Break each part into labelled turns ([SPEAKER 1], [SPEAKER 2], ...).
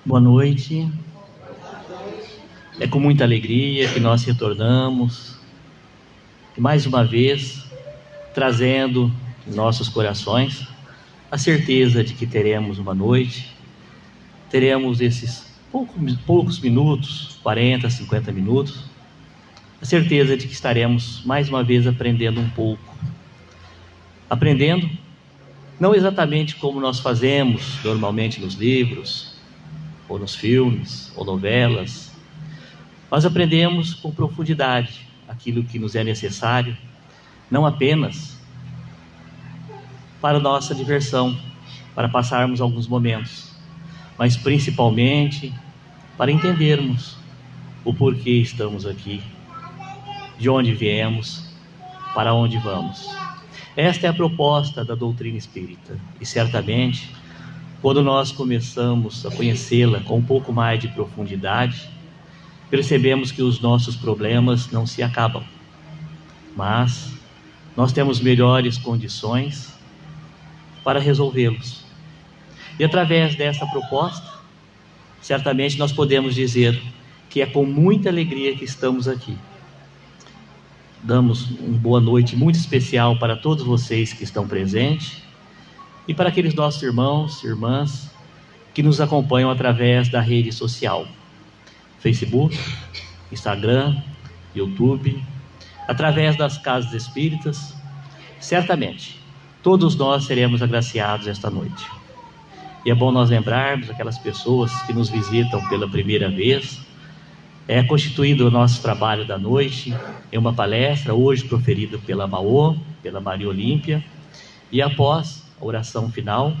[SPEAKER 1] Boa noite. É com muita alegria que nós retornamos, e mais uma vez, trazendo em nossos corações a certeza de que teremos uma noite, teremos esses poucos minutos, 40, 50 minutos, a certeza de que estaremos mais uma vez aprendendo um pouco. Aprendendo, não exatamente como nós fazemos normalmente nos livros, ou nos filmes, ou novelas. Nós aprendemos com profundidade aquilo que nos é necessário, não apenas para nossa diversão, para passarmos alguns momentos, mas principalmente para entendermos o porquê estamos aqui, de onde viemos, para onde vamos. Esta é a proposta da doutrina espírita, e certamente, quando nós começamos a conhecê-la com um pouco mais de profundidade, percebemos que os nossos problemas não se acabam, mas nós temos melhores condições para resolvê-los. E através dessa proposta, certamente nós podemos dizer que é com muita alegria que estamos aqui. Damos uma boa noite muito especial para todos vocês que estão presentes, e para aqueles nossos irmãos e irmãs que nos acompanham através da rede social, Facebook, Instagram, YouTube, através das casas espíritas. Certamente, todos nós seremos agraciados esta noite. E é bom nós lembrarmos aquelas pessoas que nos visitam pela primeira vez. É constituído o nosso trabalho da noite em uma palestra, hoje proferida pela Maô, pela Maria Olímpia, e após a oração final,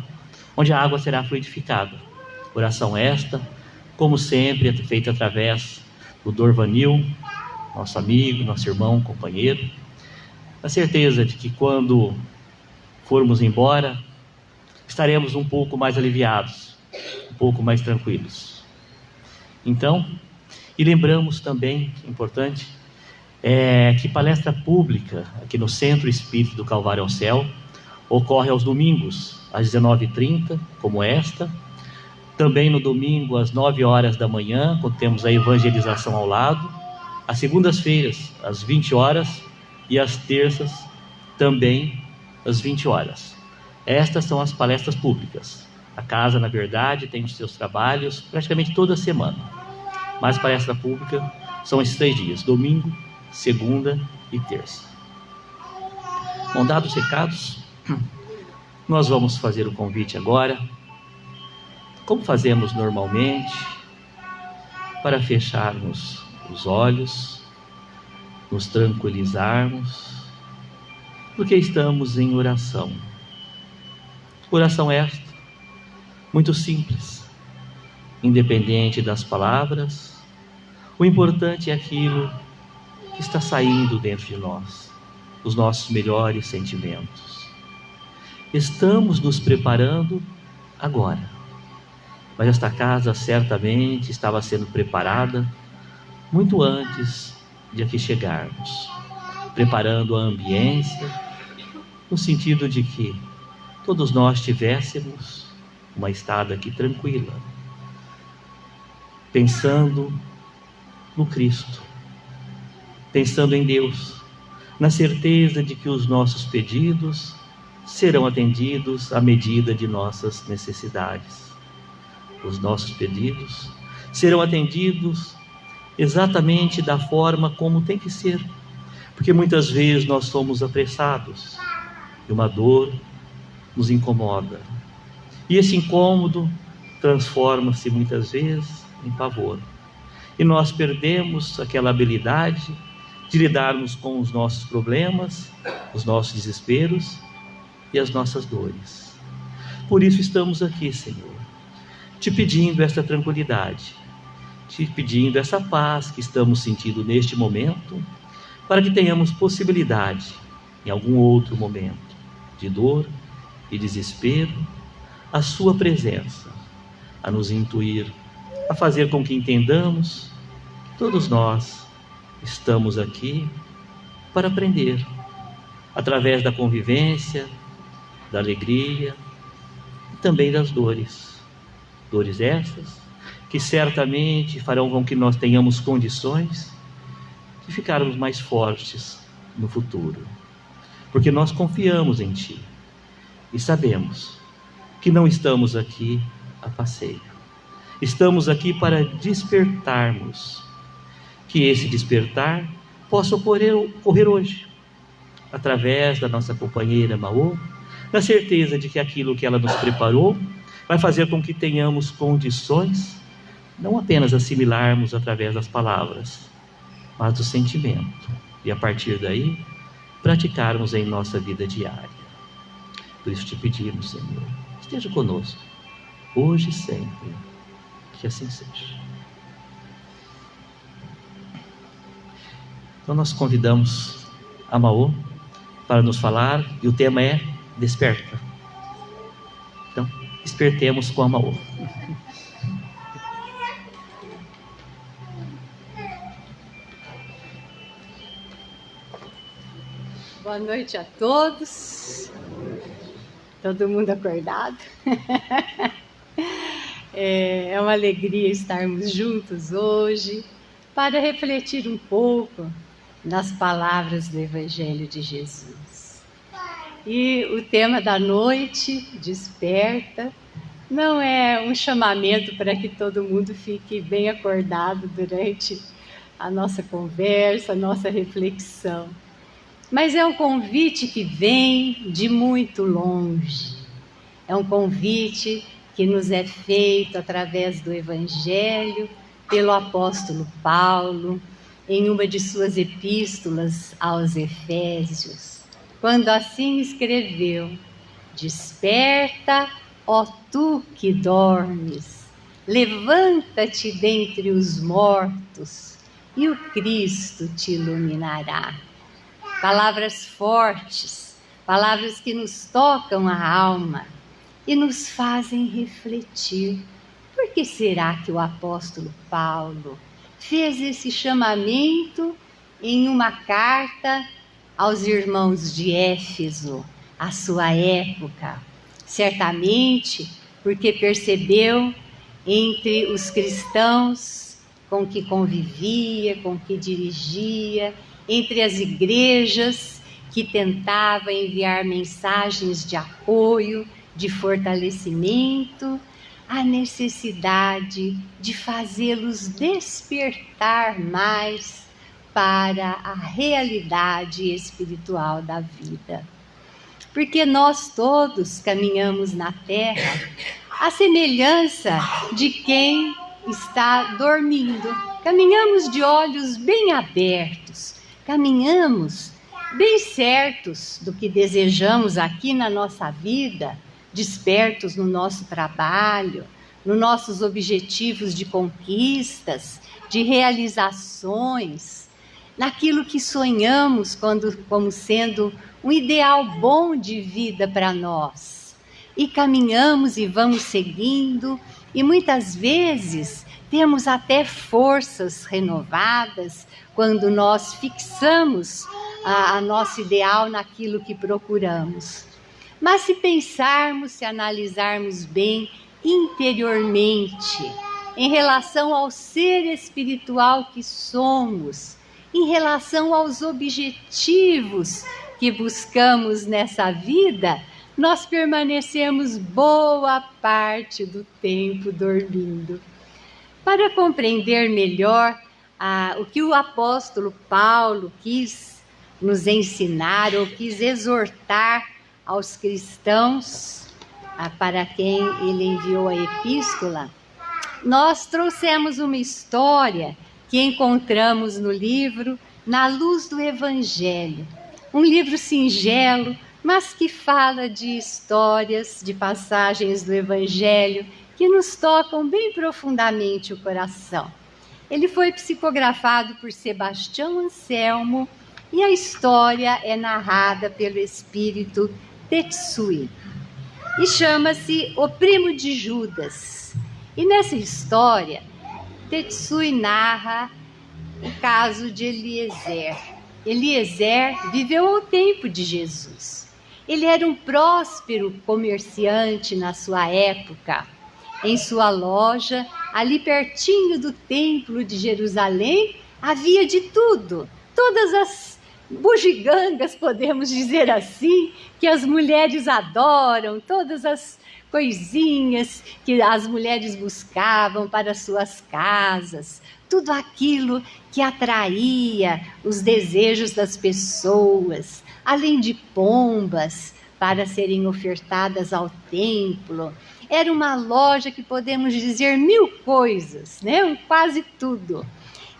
[SPEAKER 1] onde a água será fluidificada. Oração esta, como sempre, é feita através do Dorvanil, nosso amigo, nosso irmão, companheiro, a certeza de que quando formos embora, estaremos um pouco mais aliviados, um pouco mais tranquilos. Então, e lembramos também, importante, que palestra pública aqui no Centro Espírita do Calvário ao Céu ocorre aos domingos, às 19h30, como esta. Também no domingo, às 9 horas da manhã, quando temos a evangelização ao lado. Às segundas-feiras, às 20 horas. E às terças, também às 20 horas. Estas são as palestras públicas. A casa, na verdade, tem os seus trabalhos praticamente toda semana. Mas a palestra pública são esses 3 dias, domingo, segunda e terça. Bom, dados os recados, nós vamos fazer o convite agora, como fazemos normalmente, para fecharmos os olhos, nos tranquilizarmos, porque estamos em oração. Oração esta, muito simples, independente das palavras. O importante é aquilo que está saindo dentro de nós, os nossos melhores sentimentos. Estamos nos preparando agora, mas esta casa certamente estava sendo preparada muito antes de aqui chegarmos, preparando a ambiência, no sentido de que todos nós tivéssemos uma estada aqui tranquila, pensando no Cristo, pensando em Deus, na certeza de que os nossos pedidos serão atendidos à medida de nossas necessidades. Os nossos pedidos serão atendidos exatamente da forma como tem que ser, porque muitas vezes nós somos apressados e uma dor nos incomoda, e esse incômodo transforma-se muitas vezes em pavor, e nós perdemos aquela habilidade de lidarmos com os nossos problemas, os nossos desesperos e as nossas dores. Por isso estamos aqui, Senhor, te pedindo esta tranquilidade, te pedindo essa paz que estamos sentindo neste momento, para que tenhamos possibilidade, em algum outro momento de dor e desespero, a sua presença, a nos intuir, a fazer com que entendamos que todos nós estamos aqui para aprender, através da convivência, da alegria e também das dores. Dores essas que certamente farão com que nós tenhamos condições de ficarmos mais fortes no futuro, porque nós confiamos em Ti e sabemos que não estamos aqui a passeio, estamos aqui para despertarmos, que esse despertar possa ocorrer hoje, através da nossa companheira Maô, na certeza de que aquilo que ela nos preparou vai fazer com que tenhamos condições, não apenas assimilarmos através das palavras, mas do sentimento, e a partir daí, praticarmos em nossa vida diária. Por isso te pedimos, Senhor, esteja conosco, hoje e sempre, que assim seja. Então nós convidamos a Maô para nos falar, e o tema é Desperta. Então, despertemos com a Maô.
[SPEAKER 2] Boa noite a todos. Todo mundo acordado? É uma alegria estarmos juntos hoje para refletir um pouco nas palavras do Evangelho de Jesus. E o tema da noite, Desperta, não é um chamamento para que todo mundo fique bem acordado durante a nossa conversa, a nossa reflexão. Mas é um convite que vem de muito longe. É um convite que nos é feito através do Evangelho, pelo apóstolo Paulo, em uma de suas epístolas aos Efésios, quando assim escreveu: Desperta, ó tu que dormes, levanta-te dentre os mortos, e o Cristo te iluminará. Palavras fortes, palavras que nos tocam a alma e nos fazem refletir. Por que será que o apóstolo Paulo fez esse chamamento em uma carta aos irmãos de Éfeso, à sua época? Certamente porque percebeu entre os cristãos com que convivia, com que dirigia, entre as igrejas que tentava enviar mensagens de apoio, de fortalecimento, a necessidade de fazê-los despertar mais para a realidade espiritual da vida. Porque nós todos caminhamos na terra à semelhança de quem está dormindo. Caminhamos de olhos bem abertos, caminhamos bem certos do que desejamos aqui na nossa vida, despertos no nosso trabalho, nos nossos objetivos de conquistas, de realizações, naquilo que sonhamos como sendo um ideal bom de vida para nós. E caminhamos e vamos seguindo, e muitas vezes temos até forças renovadas quando nós fixamos a nosso ideal naquilo que procuramos. Mas se pensarmos, se analisarmos bem interiormente, em relação ao ser espiritual que somos, em relação aos objetivos que buscamos nessa vida, nós permanecemos boa parte do tempo dormindo. Para compreender melhor o que o apóstolo Paulo quis nos ensinar ou quis exortar aos cristãos, para quem ele enviou a epístola, nós trouxemos uma história que encontramos no livro Na Luz do Evangelho. Um livro singelo, mas que fala de histórias, de passagens do Evangelho que nos tocam bem profundamente o coração. Ele foi psicografado por Sebastião Anselmo e a história é narrada pelo espírito Tetsui. E chama-se O Primo de Judas. E nessa história, Tetsui narra o caso de Eliezer. Eliezer viveu ao tempo de Jesus. Ele era um próspero comerciante na sua época. Em sua loja, ali pertinho do templo de Jerusalém, havia de tudo. Todas as bugigangas, podemos dizer assim, que as mulheres adoram, todas as coisinhas que as mulheres buscavam para suas casas, tudo aquilo que atraía os desejos das pessoas, além de pombas para serem ofertadas ao templo. Era uma loja que podemos dizer 1000 coisas, né? Quase tudo.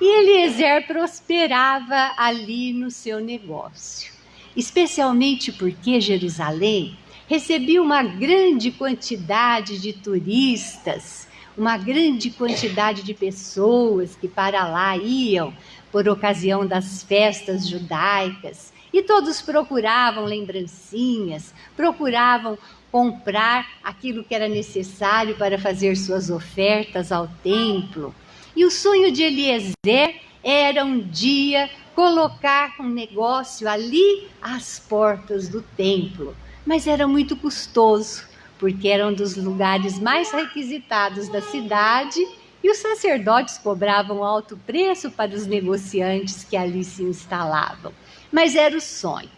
[SPEAKER 2] E Eliezer prosperava ali no seu negócio, especialmente porque Jerusalém recebia uma grande quantidade de turistas, uma grande quantidade de pessoas que para lá iam por ocasião das festas judaicas, e todos procuravam lembrancinhas, procuravam comprar aquilo que era necessário para fazer suas ofertas ao templo. E o sonho de Eliezer era um dia colocar um negócio ali às portas do templo. Mas era muito custoso, porque era um dos lugares mais requisitados da cidade e os sacerdotes cobravam alto preço para os negociantes que ali se instalavam. Mas era o sonho.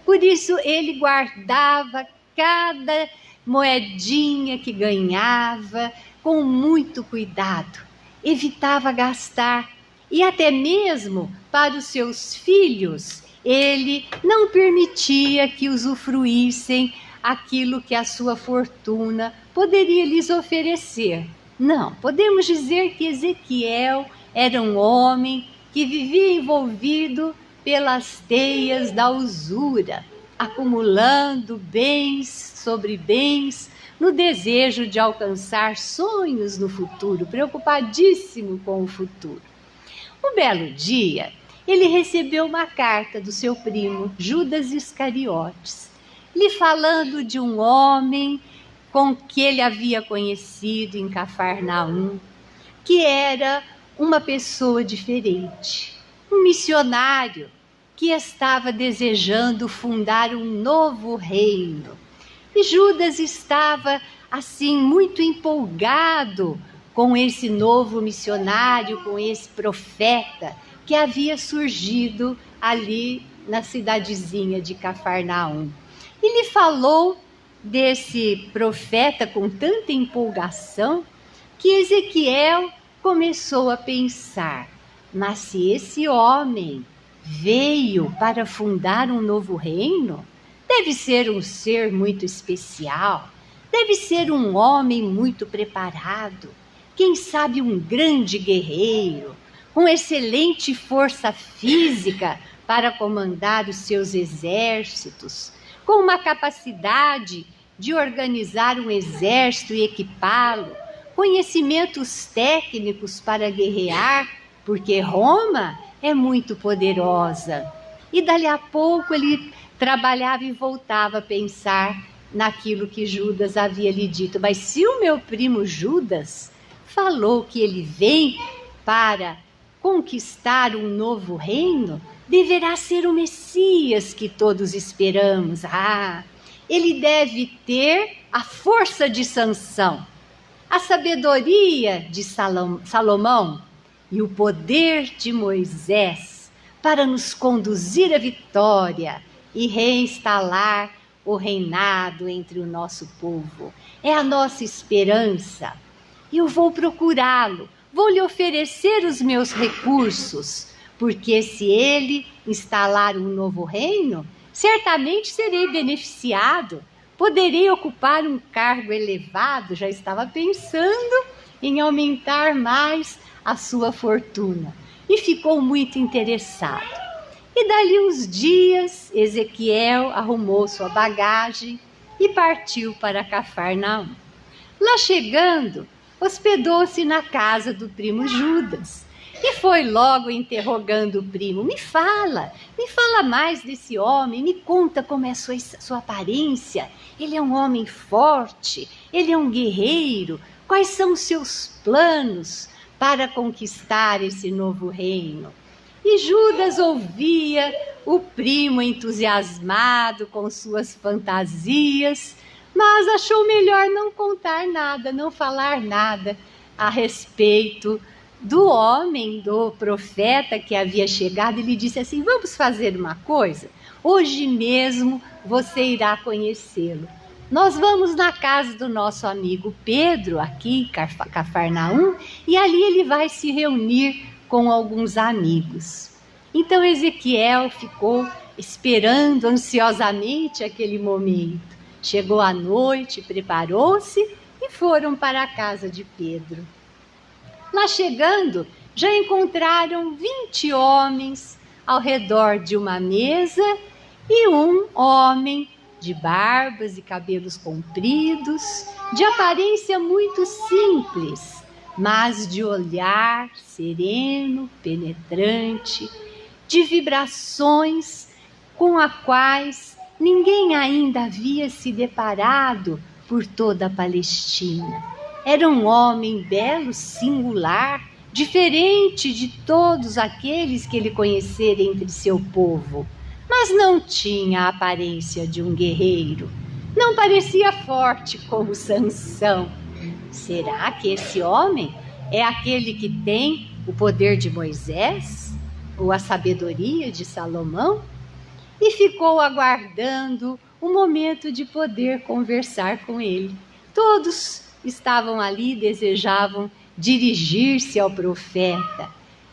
[SPEAKER 2] Por isso ele guardava cada moedinha que ganhava com muito cuidado. Evitava gastar, e até mesmo para os seus filhos, ele não permitia que usufruíssem aquilo que a sua fortuna poderia lhes oferecer. Não, podemos dizer que Ezequiel era um homem que vivia envolvido pelas teias da usura, acumulando bens sobre bens, no desejo de alcançar sonhos no futuro, preocupadíssimo com o futuro. Um belo dia, ele recebeu uma carta do seu primo, Judas Iscariotes, lhe falando de um homem com que ele havia conhecido em Cafarnaum, que era uma pessoa diferente, um missionário que estava desejando fundar um novo reino. E Judas estava, assim, muito empolgado com esse novo missionário, com esse profeta que havia surgido ali na cidadezinha de Cafarnaum. E lhe falou desse profeta com tanta empolgação que Ezequiel começou a pensar: mas se esse homem veio para fundar um novo reino, deve ser um ser muito especial, deve ser um homem muito preparado, quem sabe um grande guerreiro, com excelente força física para comandar os seus exércitos, com uma capacidade de organizar um exército e equipá-lo, conhecimentos técnicos para guerrear, porque Roma é muito poderosa. E dali a pouco ele trabalhava e voltava a pensar naquilo que Judas havia lhe dito. Mas se o meu primo Judas falou que ele vem para conquistar um novo reino, deverá ser o Messias que todos esperamos. Ele deve ter a força de Sansão, a sabedoria de Salomão e o poder de Moisés para nos conduzir à vitória e reinstalar o reinado entre o nosso povo. É a nossa esperança. Eu vou procurá-lo, vou lhe oferecer os meus recursos, porque se ele instalar um novo reino, certamente serei beneficiado, poderei ocupar um cargo elevado. Já estava pensando em aumentar mais a sua fortuna e ficou muito interessado. E dali uns dias, Ezequiel arrumou sua bagagem e partiu para Cafarnaum. Lá chegando, hospedou-se na casa do primo Judas e foi logo interrogando o primo. Me fala mais desse homem, me conta como é sua aparência. Ele é um homem forte, ele é um guerreiro. Quais são os seus planos para conquistar esse novo reino? E Judas ouvia o primo entusiasmado com suas fantasias, mas achou melhor não contar nada, não falar nada a respeito do homem, do profeta que havia chegado. Ele disse assim: vamos fazer uma coisa? Hoje mesmo você irá conhecê-lo. Nós vamos na casa do nosso amigo Pedro, aqui em Cafarnaum, e ali ele vai se reunir com alguns amigos. Então Ezequiel ficou esperando ansiosamente aquele momento. Chegou a noite, preparou-se e foram para a casa de Pedro. Lá chegando, já encontraram 20 homens ao redor de uma mesa e um homem de barbas e cabelos compridos, de aparência muito simples, mas de olhar sereno, penetrante, de vibrações com as quais ninguém ainda havia se deparado por toda a Palestina. Era um homem belo, singular, diferente de todos aqueles que ele conhecera entre seu povo, mas não tinha a aparência de um guerreiro. Não parecia forte como Sansão. Será que esse homem é aquele que tem o poder de Moisés ou a sabedoria de Salomão? E ficou aguardando o momento de poder conversar com ele. Todos estavam ali, desejavam dirigir-se ao profeta.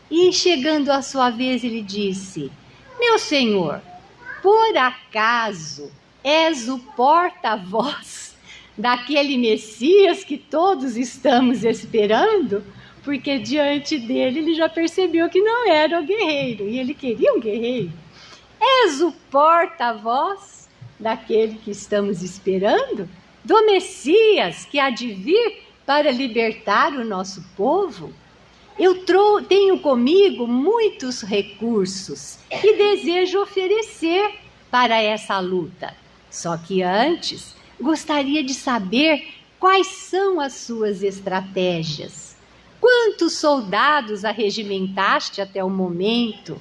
[SPEAKER 2] E chegando à sua vez, ele disse: meu senhor, por acaso és o porta-voz daquele Messias que todos estamos esperando? Porque diante dele ele já percebeu que não era o guerreiro, e ele queria um guerreiro. És o porta-voz daquele que estamos esperando? Do Messias que há de vir para libertar o nosso povo? Eu tenho comigo muitos recursos e desejo oferecer para essa luta. Só que antes, gostaria de saber quais são as suas estratégias. Quantos soldados arregimentaste até o momento?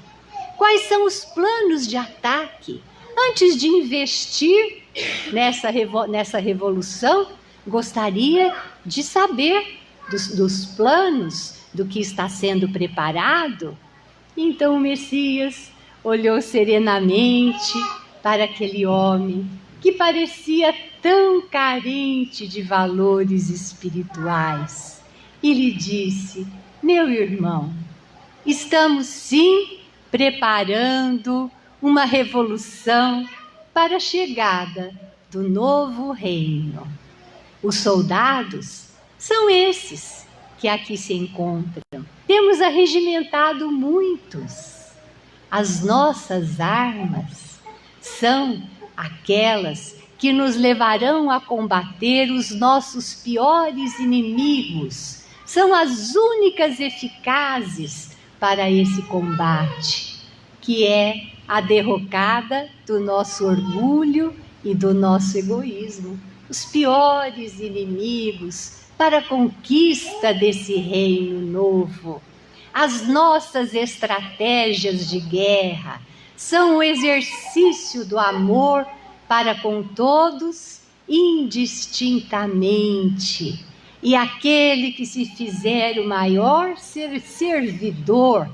[SPEAKER 2] Quais são os planos de ataque? Antes de investir nessa revolução, gostaria de saber dos planos, do que está sendo preparado. Então o Messias olhou serenamente para aquele homem que parecia tão carente de valores espirituais e lhe disse: meu irmão, estamos sim preparando uma revolução para a chegada do novo reino. Os soldados são esses que aqui se encontram. Temos arregimentado muitos. As nossas armas são aquelas que nos levarão a combater os nossos piores inimigos. São as únicas eficazes para esse combate, que é a derrocada do nosso orgulho e do nosso egoísmo, os piores inimigos para a conquista desse reino novo. As nossas estratégias de guerra são o exercício do amor para com todos indistintamente. E aquele que se fizer o maior servidor,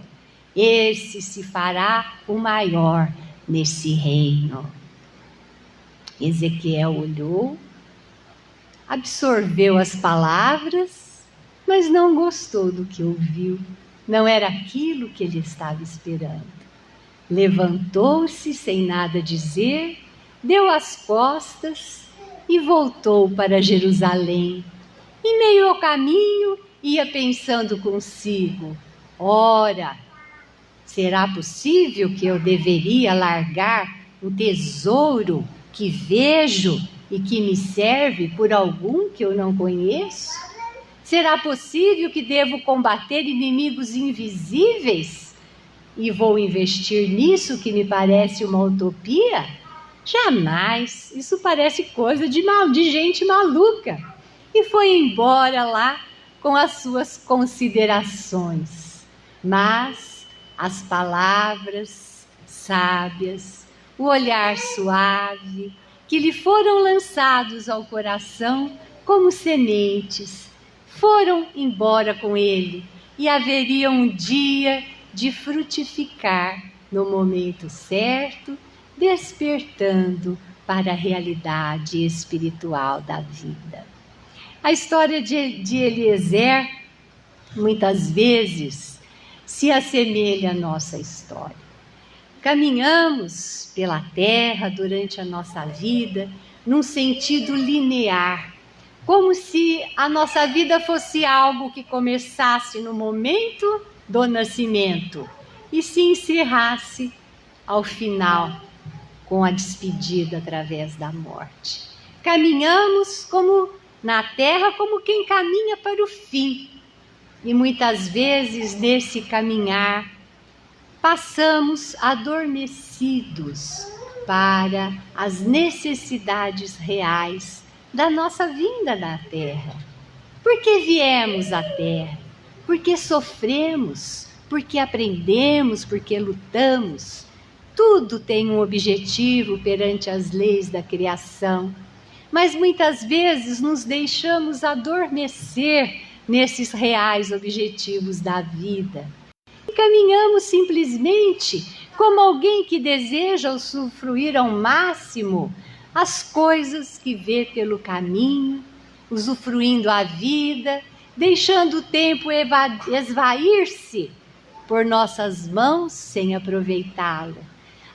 [SPEAKER 2] esse se fará o maior nesse reino. Ezequiel olhou, absorveu as palavras, mas não gostou do que ouviu. Não era aquilo que ele estava esperando. Levantou-se sem nada dizer, deu as costas e voltou para Jerusalém. Em meio ao caminho, ia pensando consigo: ora, será possível que eu deveria largar o tesouro que vejo e que me serve por algum que eu não conheço? Será possível que devo combater inimigos invisíveis e vou investir nisso que me parece uma utopia? Jamais! Isso parece coisa de gente maluca. E foi embora lá com as suas considerações. Mas as palavras sábias, o olhar suave, que lhe foram lançados ao coração como sementes, foram embora com ele e haveria um dia de frutificar no momento certo, despertando para a realidade espiritual da vida. A história de Eliezer, muitas vezes, se assemelha à nossa história. Caminhamos pela terra durante a nossa vida num sentido linear, como se a nossa vida fosse algo que começasse no momento do nascimento e se encerrasse ao final, com a despedida através da morte. Caminhamos na terra como quem caminha para o fim. E muitas vezes nesse caminhar passamos adormecidos para as necessidades reais da nossa vinda na terra. Por que viemos à terra? Porque sofremos, porque aprendemos, porque lutamos. Tudo tem um objetivo perante as leis da criação. Mas muitas vezes nos deixamos adormecer nesses reais objetivos da vida. E caminhamos simplesmente como alguém que deseja usufruir ao máximo as coisas que vê pelo caminho, usufruindo a vida, deixando o tempo esvair-se por nossas mãos sem aproveitá-lo.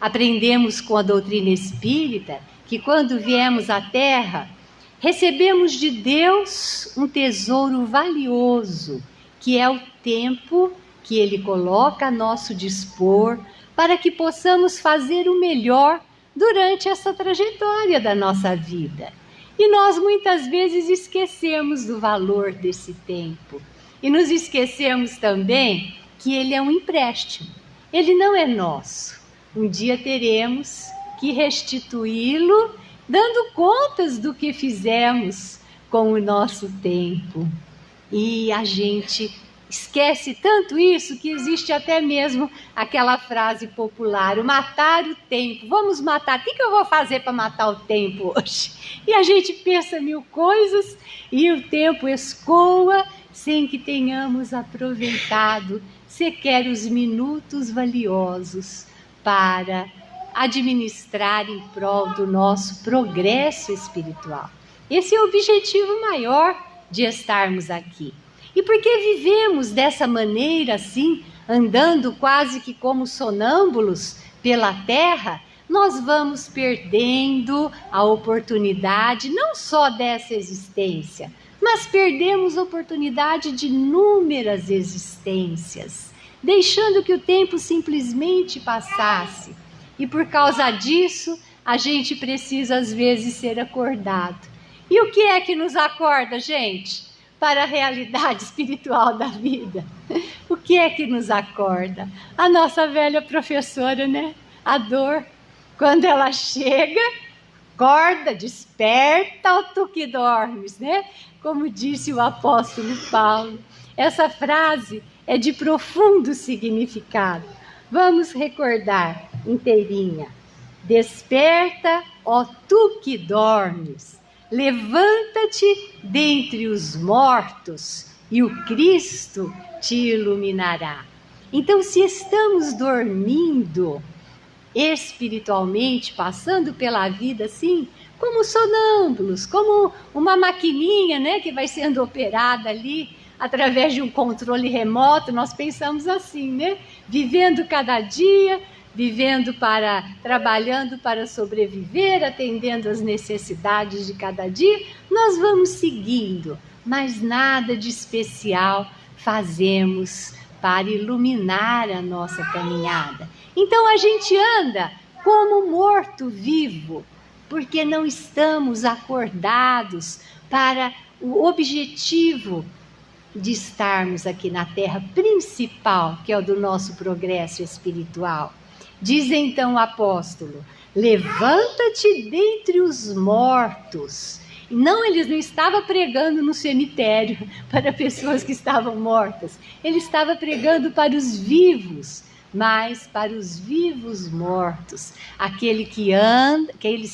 [SPEAKER 2] Aprendemos com a doutrina espírita que quando viemos à Terra, recebemos de Deus um tesouro valioso, que é o tempo que Ele coloca a nosso dispor para que possamos fazer o melhor durante essa trajetória da nossa vida. E nós muitas vezes esquecemos do valor desse tempo. E nos esquecemos também que ele é um empréstimo. Ele não é nosso. Um dia teremos que restituí-lo, dando contas do que fizemos com o nosso tempo. E a gente esquece tanto isso que existe até mesmo aquela frase popular: o matar o tempo. Vamos matar. O que eu vou fazer para matar o tempo hoje? E a gente pensa mil coisas e o tempo escoa sem que tenhamos aproveitado sequer os minutos valiosos para administrar em prol do nosso progresso espiritual. Esse é o objetivo maior de estarmos aqui. E porque vivemos dessa maneira assim, andando quase que como sonâmbulos pela terra, nós vamos perdendo a oportunidade não só dessa existência, mas perdemos a oportunidade de inúmeras existências, deixando que o tempo simplesmente passasse. E por causa disso, a gente precisa às vezes ser acordado. E o que é que nos acorda, gente? para a realidade espiritual da vida. O que é que nos acorda? A nossa velha professora, né? A dor. Quando ela chega, acorda, desperta, ó tu que dormes, né? Como disse o apóstolo Paulo. Essa frase é de profundo significado. Vamos recordar inteirinha. Desperta, ó tu que dormes. Levanta-te dentre os mortos e o Cristo te iluminará. Então, se estamos dormindo espiritualmente, passando pela vida assim, como sonâmbulos, como uma maquininha, né, que vai sendo operada ali através de um controle remoto, nós pensamos assim, né, vivendo cada dia, trabalhando para sobreviver, atendendo às necessidades de cada dia, nós vamos seguindo, mas nada de especial fazemos para iluminar a nossa caminhada. Então a gente anda como morto-vivo, porque não estamos acordados para o objetivo de estarmos aqui na Terra principal, que é o do nosso progresso espiritual. Diz então o apóstolo: levanta-te dentre os mortos. Não, ele não estava pregando no cemitério para pessoas que estavam mortas. Ele estava pregando para os vivos, mas para os vivos mortos, aqueles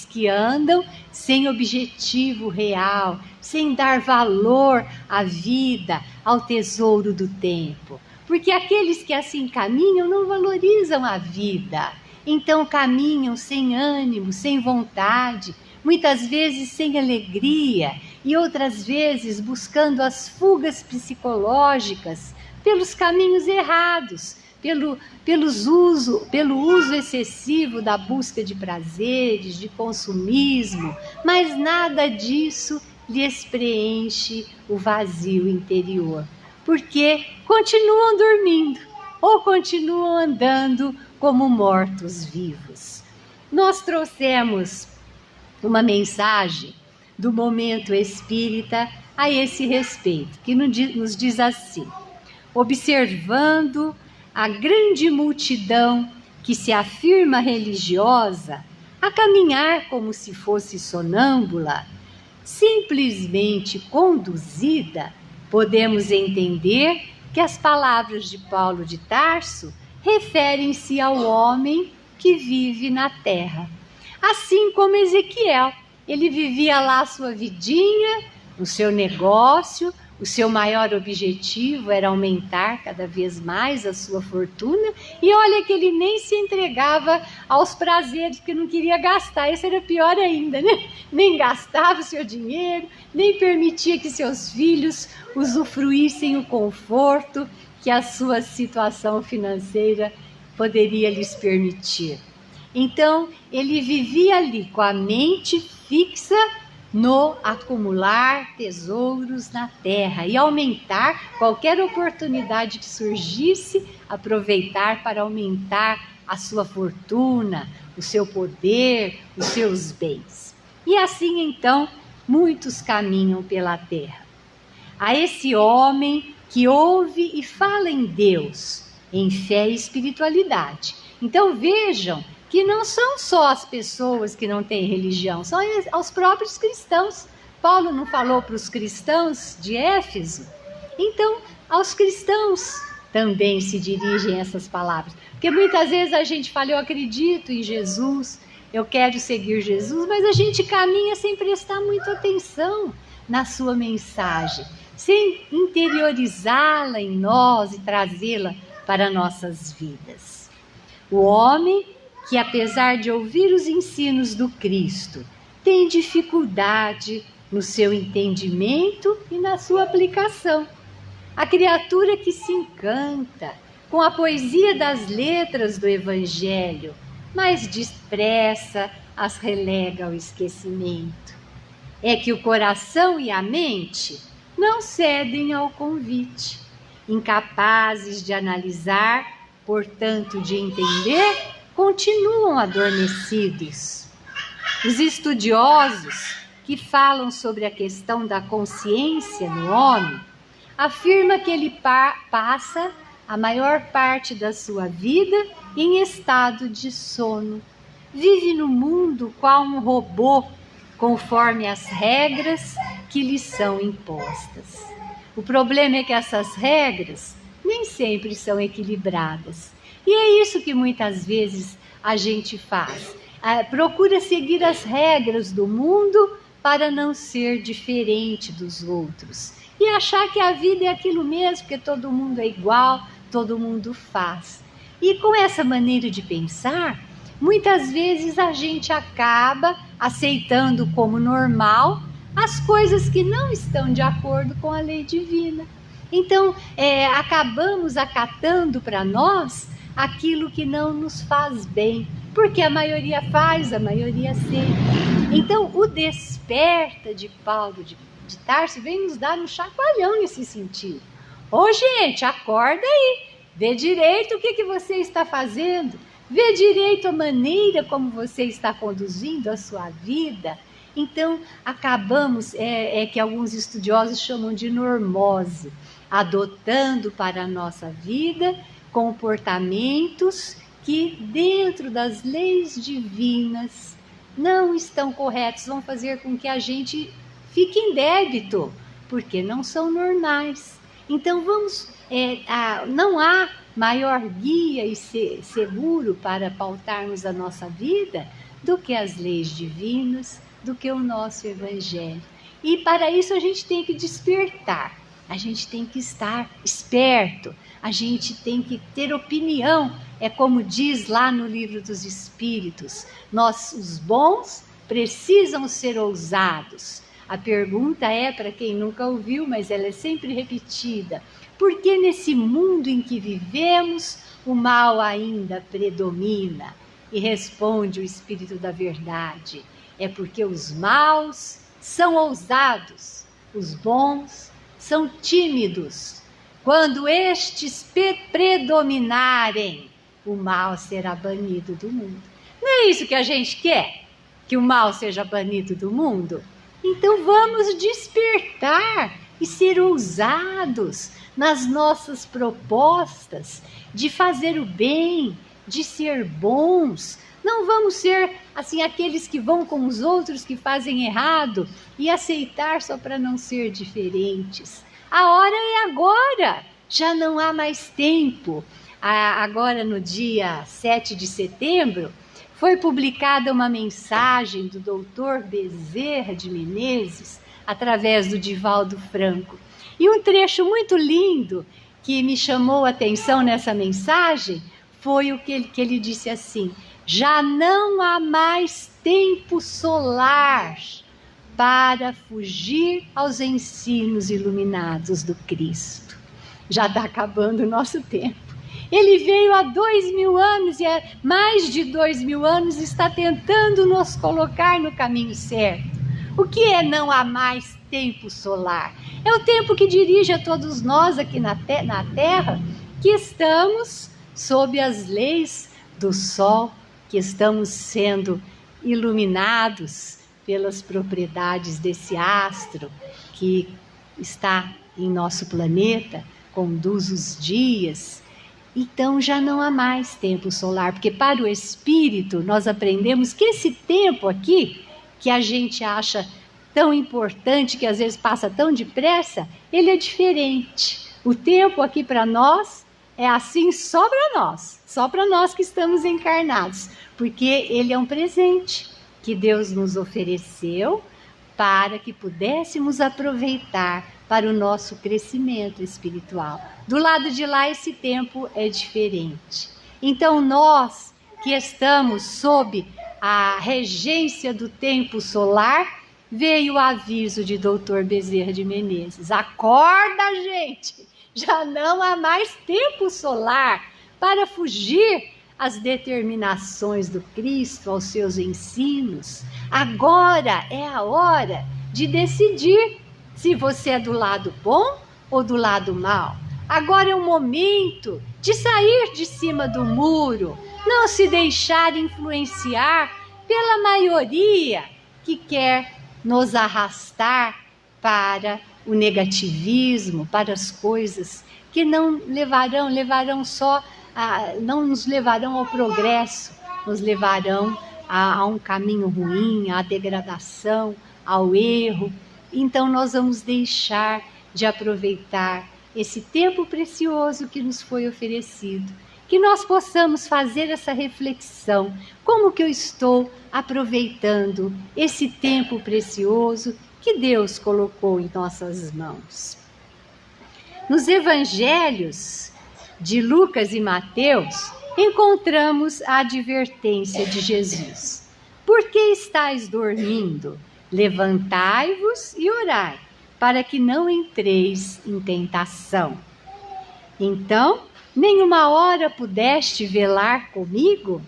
[SPEAKER 2] que andam sem objetivo real, sem dar valor à vida, ao tesouro do tempo. Porque aqueles que assim caminham não valorizam a vida, então caminham sem ânimo, sem vontade, muitas vezes sem alegria e outras vezes buscando as fugas psicológicas pelos caminhos errados, pelo uso excessivo da busca de prazeres, de consumismo, mas nada disso lhes preenche o vazio interior, porque continuam dormindo ou continuam andando como mortos-vivos. Nós trouxemos uma mensagem do Momento Espírita a esse respeito, que nos diz assim: observando a grande multidão que se afirma religiosa, a caminhar como se fosse sonâmbula, simplesmente conduzida, podemos entender que as palavras de Paulo de Tarso referem-se ao homem que vive na terra. Assim como Ezequiel, ele vivia lá a sua vidinha, no seu negócio, o seu maior objetivo era aumentar cada vez mais a sua fortuna, e olha que ele nem se entregava aos prazeres, porque não queria gastar, isso era pior ainda, né? Nem gastava o seu dinheiro, nem permitia que seus filhos usufruíssem o conforto que a sua situação financeira poderia lhes permitir. Então, ele vivia ali com a mente fixa no acumular tesouros na terra e aumentar qualquer oportunidade que surgisse, aproveitar para aumentar a sua fortuna, o seu poder, os seus bens. E assim, então, muitos caminham pela terra. A esse homem que ouve e fala em Deus, em fé e espiritualidade. Então, vejam que não são só as pessoas que não têm religião, são os próprios cristãos. Paulo não falou para os cristãos de Éfeso? Então, aos cristãos também se dirigem essas palavras. Porque muitas vezes a gente fala: eu acredito em Jesus, eu quero seguir Jesus, mas a gente caminha sem prestar muita atenção na sua mensagem, sem interiorizá-la em nós e trazê-la para nossas vidas. O homem que, apesar de ouvir os ensinos do Cristo, tem dificuldade no seu entendimento e na sua aplicação. A criatura que se encanta com a poesia das letras do Evangelho, mas depressa as relega ao esquecimento. É que o coração e a mente não cedem ao convite, incapazes de analisar, portanto de entender, continuam adormecidos. Os estudiosos que falam sobre a questão da consciência no homem, afirma que ele passa a maior parte da sua vida em estado de sono. Vive no mundo qual um robô, conforme as regras que lhe são impostas. O problema é que essas regras nem sempre são equilibradas. E é isso que muitas vezes a gente faz. Procura seguir as regras do mundo para não ser diferente dos outros. E achar que a vida é aquilo mesmo, que todo mundo é igual, todo mundo faz. E com essa maneira de pensar, muitas vezes a gente acaba aceitando como normal as coisas que não estão de acordo com a lei divina. Então, acabamos acatando para nós aquilo que não nos faz bem, porque a maioria faz, a maioria aceita. Então, o desperta de Paulo de Tarso vem nos dar um chacoalhão nesse sentido. Ô, gente, acorda aí, vê direito o que você está fazendo, vê direito a maneira como você está conduzindo a sua vida. Então, acabamos, que alguns estudiosos chamam de normose, adotando para a nossa vida comportamentos que, dentro das leis divinas, não estão corretos, vão fazer com que a gente fique em débito, porque não são normais. Então, não há maior guia e seguro para pautarmos a nossa vida do que as leis divinas, do que o nosso Evangelho. E para isso a gente tem que despertar, a gente tem que estar esperto, a gente tem que ter opinião. É como diz lá no Livro dos Espíritos, nós, os bons, precisam ser ousados. A pergunta é, para quem nunca ouviu, mas ela é sempre repetida: por que nesse mundo em que vivemos o mal ainda predomina? E responde o Espírito da Verdade: é porque os maus são ousados, os bons são tímidos. Quando estes predominarem, o mal será banido do mundo. Não é isso que a gente quer? Que o mal seja banido do mundo? Então vamos despertar e ser ousados nas nossas propostas de fazer o bem, de ser bons. Não vamos ser assim aqueles que vão com os outros que fazem errado e aceitar só para não ser diferentes. A hora é agora, já não há mais tempo. Agora no dia 7 de setembro foi publicada uma mensagem do Dr. Bezerra de Menezes através do Divaldo Franco. E um trecho muito lindo que me chamou a atenção nessa mensagem foi o que ele disse assim: já não há mais tempo solar para fugir aos ensinos iluminados do Cristo. Já está acabando o nosso tempo. Ele veio há 2000 anos e há mais de 2000 anos está tentando nos colocar no caminho certo. O que é não há mais tempo solar? É o tempo que dirige a todos nós aqui na Terra, que estamos sob as leis do Sol, que estamos sendo iluminados pelas propriedades desse astro que está em nosso planeta, conduz os dias. Então já não há mais tempo solar, porque para o espírito nós aprendemos que esse tempo aqui, que a gente acha tão importante, que às vezes passa tão depressa, ele é diferente. O tempo aqui para nós é assim só para nós que estamos encarnados, porque ele é um presente que Deus nos ofereceu para que pudéssemos aproveitar para o nosso crescimento espiritual. Do lado de lá, esse tempo é diferente. Então, nós que estamos sob a regência do tempo solar, veio o aviso de Dr. Bezerra de Menezes: acorda, gente! Já não há mais tempo solar para fugir às determinações do Cristo, aos seus ensinos. Agora é a hora de decidir se você é do lado bom ou do lado mau. Agora é o momento de sair de cima do muro, não se deixar influenciar pela maioria que quer nos arrastar para o negativismo, para as coisas que não nos levarão ao progresso, nos levarão a um caminho ruim, à degradação, ao erro. Então nós vamos deixar de aproveitar esse tempo precioso que nos foi oferecido. Que nós possamos fazer essa reflexão. Como que eu estou aproveitando esse tempo precioso que Deus colocou em nossas mãos? Nos evangelhos de Lucas e Mateus, encontramos a advertência de Jesus. Por que estáis dormindo? Levantai-vos e orai, para que não entreis em tentação. Então, nenhuma hora pudeste velar comigo?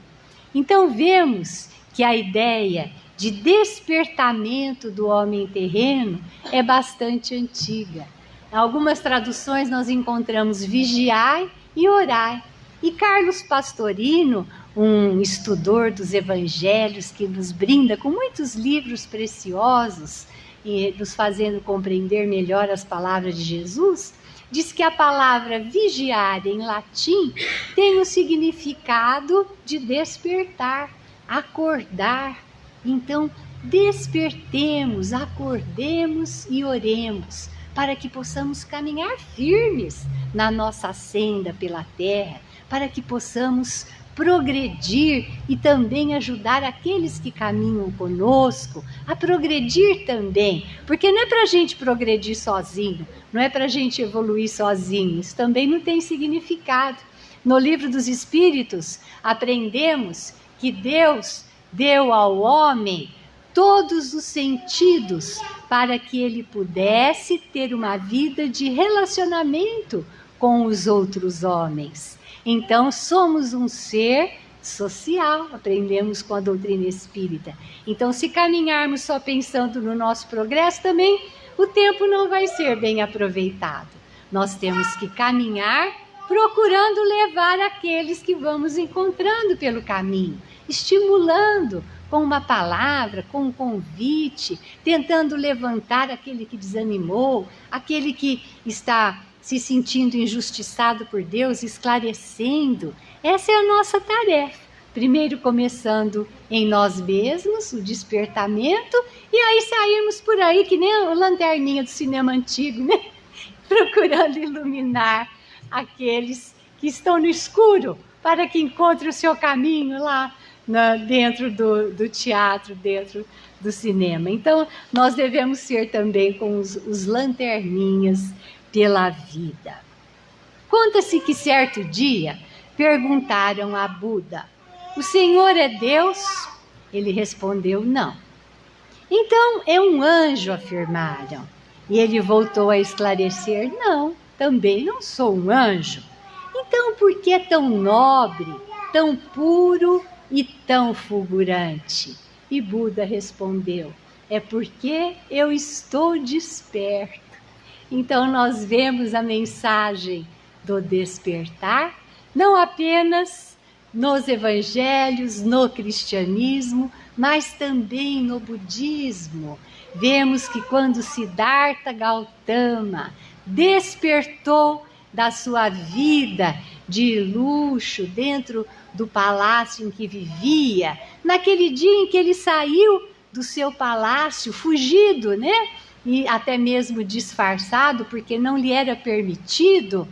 [SPEAKER 2] Então vemos que a ideia de despertamento do homem terreno é bastante antiga. Em algumas traduções nós encontramos vigiai e orai. E Carlos Pastorino, um estudor dos evangelhos que nos brinda com muitos livros preciosos e nos fazendo compreender melhor as palavras de Jesus, diz que a palavra vigiar em latim tem o significado de despertar, acordar. Então, despertemos, acordemos e oremos, para que possamos caminhar firmes na nossa senda pela terra, para que possamos progredir e também ajudar aqueles que caminham conosco a progredir também, porque não é para a gente progredir sozinho, não é para a gente evoluir sozinho, isso também não tem significado. No Livro dos Espíritos, aprendemos que Deus deu ao homem todos os sentidos para que ele pudesse ter uma vida de relacionamento com os outros homens. Então, somos um ser social, aprendemos com a doutrina espírita. Então, se caminharmos só pensando no nosso progresso, também o tempo não vai ser bem aproveitado. Nós temos que caminhar procurando levar aqueles que vamos encontrando pelo caminho, estimulando com uma palavra, com um convite, tentando levantar aquele que desanimou, aquele que está se sentindo injustiçado por Deus, esclarecendo. Essa é a nossa tarefa. Primeiro começando em nós mesmos, o despertamento, e aí sairmos por aí que nem a lanterninha do cinema antigo, né? Procurando iluminar aqueles que estão no escuro, para que encontrem o seu caminho lá dentro do teatro, dentro do cinema. Então, nós devemos ser também com os lanterninhas pela vida. Conta-se que certo dia perguntaram a Buda: o Senhor é Deus? Ele respondeu: não. Então é um anjo, afirmaram. E ele voltou a esclarecer: não, também não sou um anjo. Então por que é tão nobre, tão puro e tão fulgurante? E Buda respondeu: é porque eu estou desperto. Então nós vemos a mensagem do despertar, não apenas nos evangelhos, no cristianismo, mas também no budismo. Vemos que quando Siddhartha Gautama despertou da sua vida de luxo dentro do palácio em que vivia, naquele dia em que ele saiu do seu palácio, fugido, né? E até mesmo disfarçado, porque não lhe era permitido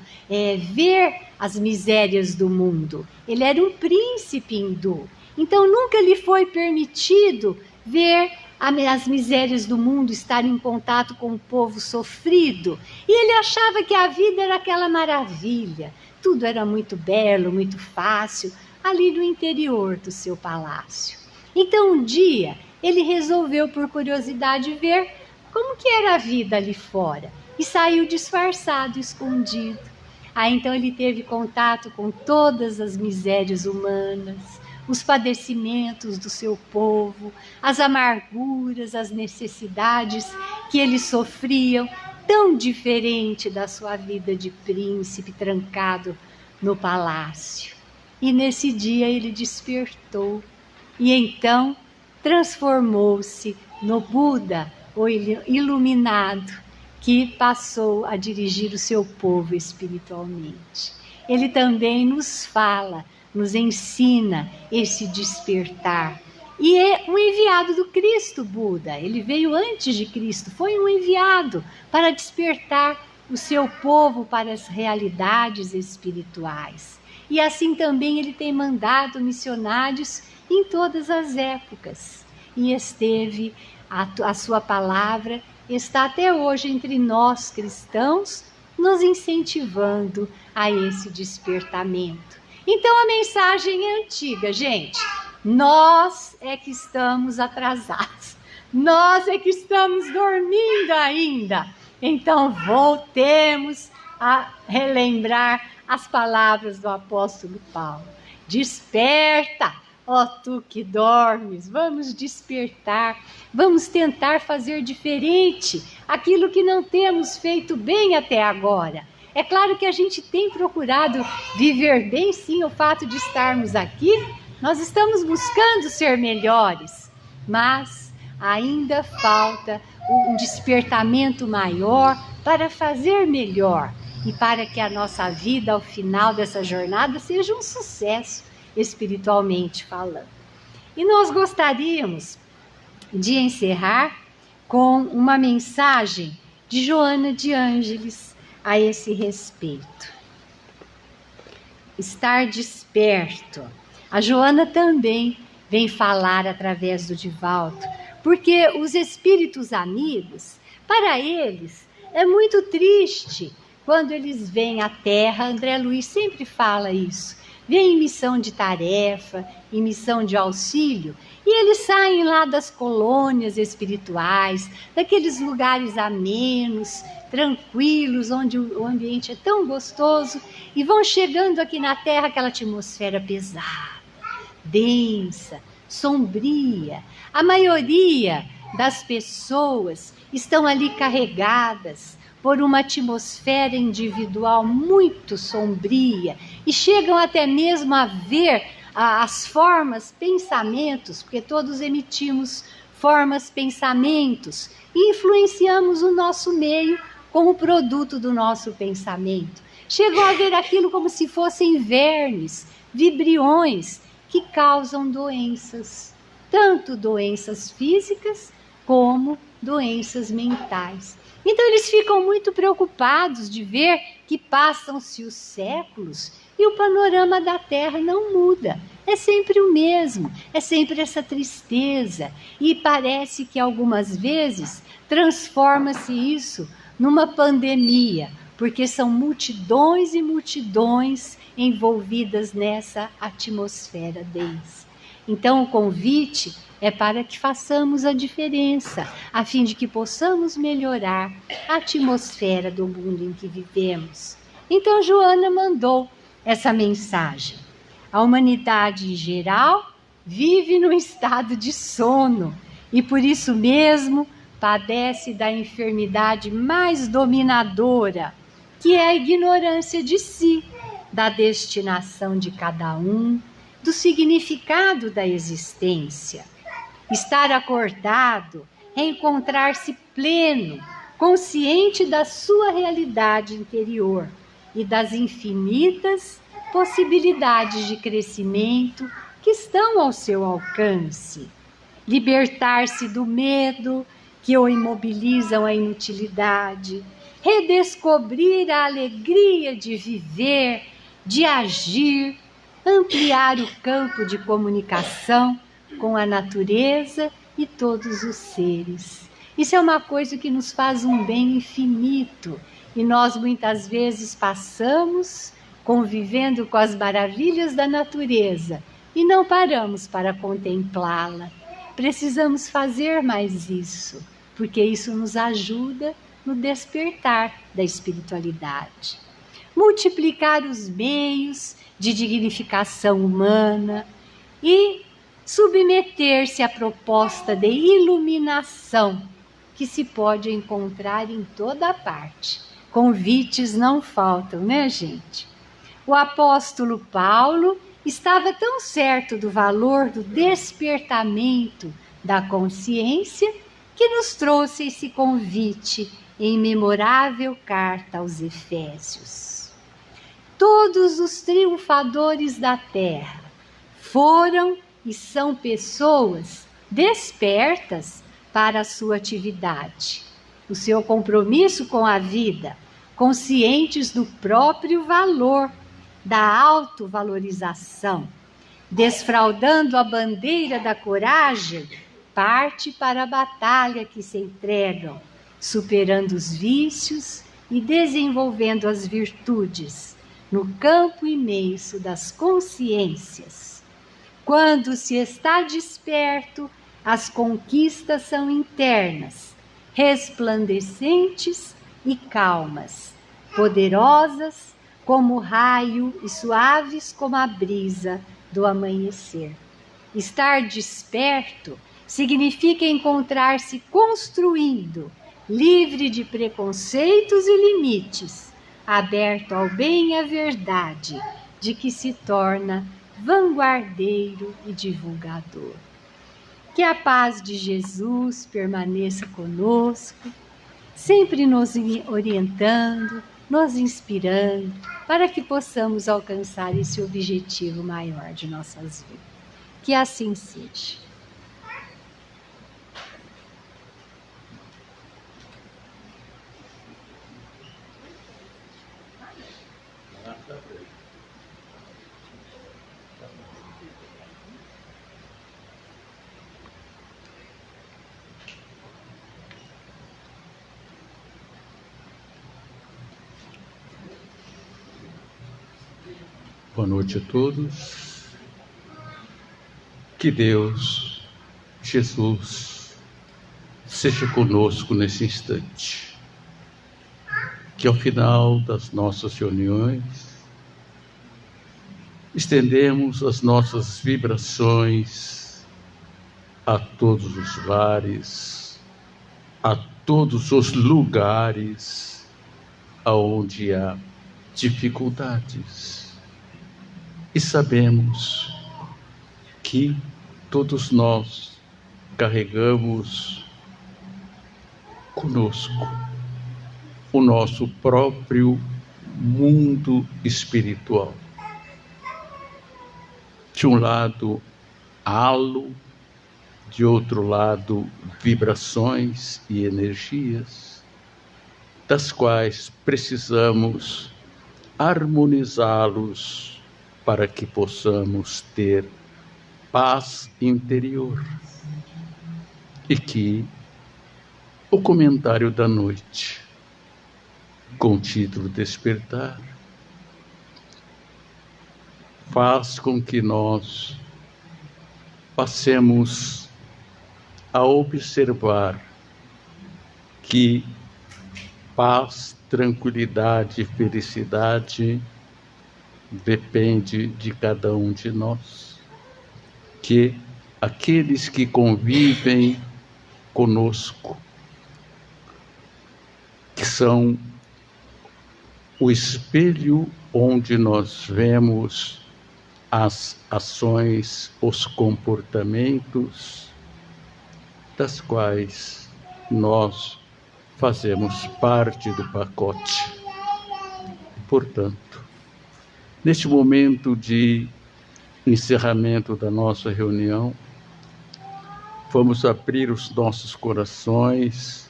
[SPEAKER 2] ver as misérias do mundo. Ele era um príncipe hindu, então nunca lhe foi permitido ver as misérias do mundo, estar em contato com o povo sofrido. E ele achava que a vida era aquela maravilha, tudo era muito belo, muito fácil, ali no interior do seu palácio. Então um dia ele resolveu, por curiosidade, ver como que era a vida ali fora, e saiu disfarçado, escondido. Aí então ele teve contato com todas as misérias humanas, os padecimentos do seu povo, as amarguras, as necessidades que eles sofriam, tão diferente da sua vida de príncipe trancado no palácio. E nesse dia ele despertou, e então transformou-se no Buda, o iluminado, que passou a dirigir o seu povo espiritualmente. Ele também nos fala, nos ensina esse despertar. E é um enviado do Cristo Buda. Ele veio antes de Cristo, foi um enviado para despertar o seu povo para as realidades espirituais. E assim também ele tem mandado missionários em todas as épocas. E esteve, a sua palavra está até hoje entre nós cristãos, nos incentivando a esse despertamento. Então a mensagem é antiga, gente. Nós é que estamos atrasados. Nós é que estamos dormindo ainda. Então voltemos a relembrar as palavras do apóstolo Paulo. Desperta, ó tu que dormes, vamos despertar, vamos tentar fazer diferente aquilo que não temos feito bem até agora. É claro que a gente tem procurado viver bem, sim, o fato de estarmos aqui, nós estamos buscando ser melhores, mas ainda falta um despertamento maior para fazer melhor e para que a nossa vida ao final dessa jornada seja um sucesso, espiritualmente falando. E nós gostaríamos de encerrar com uma mensagem de Joana de Ângeles a esse respeito. Estar desperto. A Joana também vem falar através do Divaldo, porque os espíritos amigos, para eles, é muito triste quando eles vêm à Terra. André Luiz sempre fala isso. Vêm em missão de tarefa, em missão de auxílio, e eles saem lá das colônias espirituais, daqueles lugares amenos, tranquilos, onde o ambiente é tão gostoso, e vão chegando aqui na Terra, aquela atmosfera pesada, densa, sombria. A maioria das pessoas estão ali carregadas por uma atmosfera individual muito sombria e chegam até mesmo a ver as formas, pensamentos, porque todos emitimos formas, pensamentos e influenciamos o nosso meio como produto do nosso pensamento. Chegam a ver aquilo como se fossem vermes, vibriões que causam doenças, tanto doenças físicas como doenças mentais. Então eles ficam muito preocupados de ver que passam-se os séculos e o panorama da Terra não muda. É sempre o mesmo, é sempre essa tristeza. E parece que algumas vezes transforma-se isso numa pandemia, porque são multidões e multidões envolvidas nessa atmosfera densa. Então o convite é para que façamos a diferença, a fim de que possamos melhorar a atmosfera do mundo em que vivemos. Então Joana mandou essa mensagem. A humanidade em geral vive num estado de sono e por isso mesmo padece da enfermidade mais dominadora, que é a ignorância de si, da destinação de cada um, do significado da existência. Estar acordado é encontrar-se pleno, consciente da sua realidade interior e das infinitas possibilidades de crescimento que estão ao seu alcance. Libertar-se do medo que o imobilizam a inutilidade, redescobrir a alegria de viver, de agir, ampliar o campo de comunicação com a natureza e todos os seres. Isso é uma coisa que nos faz um bem infinito e nós muitas vezes passamos convivendo com as maravilhas da natureza e não paramos para contemplá-la. Precisamos fazer mais isso, porque isso nos ajuda no despertar da espiritualidade. Multiplicar os meios de dignificação humana e submeter-se à proposta de iluminação que se pode encontrar em toda parte. Convites não faltam, né, gente? O apóstolo Paulo estava tão certo do valor do despertamento da consciência que nos trouxe esse convite em memorável carta aos Efésios. Todos os triunfadores da Terra foram e são pessoas despertas para a sua atividade, o seu compromisso com a vida, conscientes do próprio valor, da autovalorização, desfraldando a bandeira da coragem, parte para a batalha que se entregam, superando os vícios e desenvolvendo as virtudes no campo imenso das consciências. Quando se está desperto, as conquistas são internas, resplandecentes e calmas, poderosas como o raio e suaves como a brisa do amanhecer. Estar desperto significa encontrar-se construindo, livre de preconceitos e limites, aberto ao bem e à verdade, de que se torna vanguardeiro e divulgador. Que a paz de Jesus permaneça conosco, sempre nos orientando, nos inspirando, para que possamos alcançar esse objetivo maior de nossas vidas. Que assim seja.
[SPEAKER 3] Boa noite a todos. Que Deus, Jesus, seja conosco nesse instante. Que ao final das nossas reuniões, estendemos as nossas vibrações a todos os lares, a todos os lugares aonde há dificuldades. E sabemos que todos nós carregamos conosco o nosso próprio mundo espiritual. De um lado, halo, de outro lado, vibrações e energias, das quais precisamos harmonizá-los para que possamos ter paz interior. E que o comentário da noite, com o título Despertar, faz com que nós passemos a observar que paz, tranquilidade e felicidade depende de cada um de nós, que aqueles que convivem conosco, que são o espelho onde nós vemos as ações, os comportamentos, das quais nós fazemos parte do pacote. Portanto, neste momento de encerramento da nossa reunião, vamos abrir os nossos corações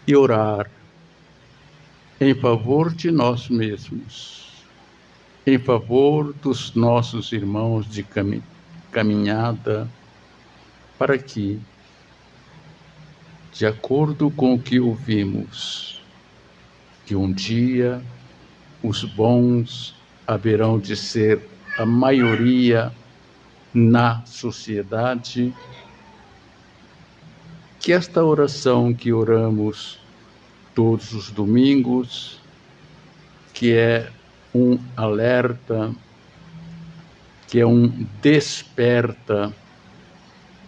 [SPEAKER 3] e orar em favor de nós mesmos, em favor dos nossos irmãos de caminhada, para que, de acordo com o que ouvimos, que um dia os bons haverão de ser a maioria na sociedade, que esta oração que oramos todos os domingos, que é um alerta, que é um desperta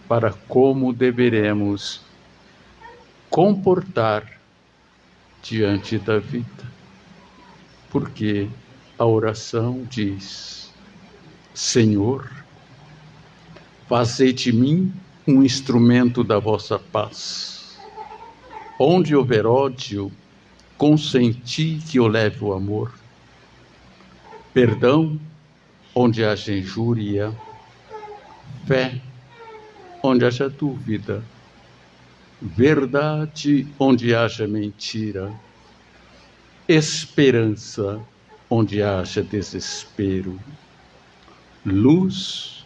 [SPEAKER 3] para como deveremos comportar diante da vida. Porque a oração diz: Senhor, fazei de mim um instrumento da vossa paz. Onde houver ódio, consenti que eu leve o amor. Perdão, onde haja injúria. Fé, onde haja dúvida. Verdade, onde haja mentira. Esperança, onde haja desespero. Luz,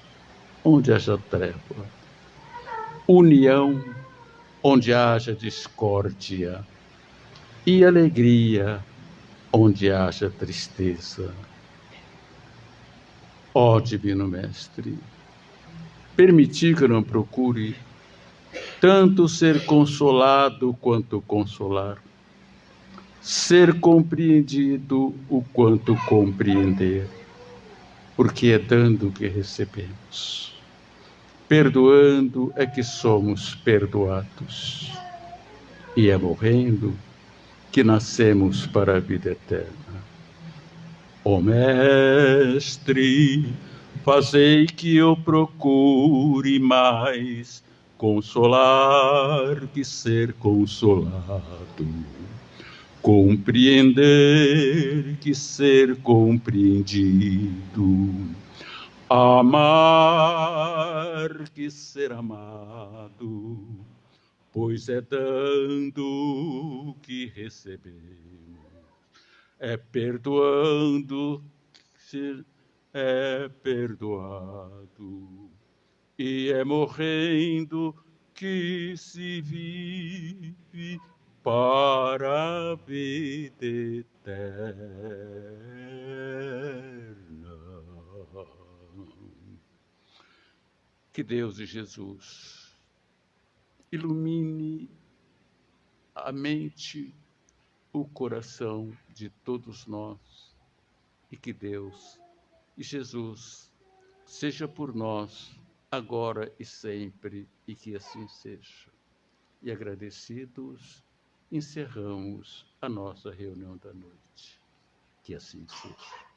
[SPEAKER 3] onde haja treva. União, onde haja discórdia. E alegria, onde haja tristeza. Ó Divino Mestre, permiti que eu não procure tanto ser consolado quanto consolar, ser compreendido o quanto compreender, porque é dando que recebemos. Perdoando é que somos perdoados, e é morrendo que nascemos para a vida eterna. Ó Mestre, fazei que eu procure mais consolar que ser consolado, compreender que ser compreendido, amar que ser amado, pois é dando que recebemos. É perdoando que é perdoado, e é morrendo que se vive para a vida eterna. Que Deus e Jesus ilumine a mente, o coração de todos nós, e que Deus e Jesus seja por nós, agora e sempre, e que assim seja. E agradecidos, encerramos a nossa reunião da noite. Que assim seja.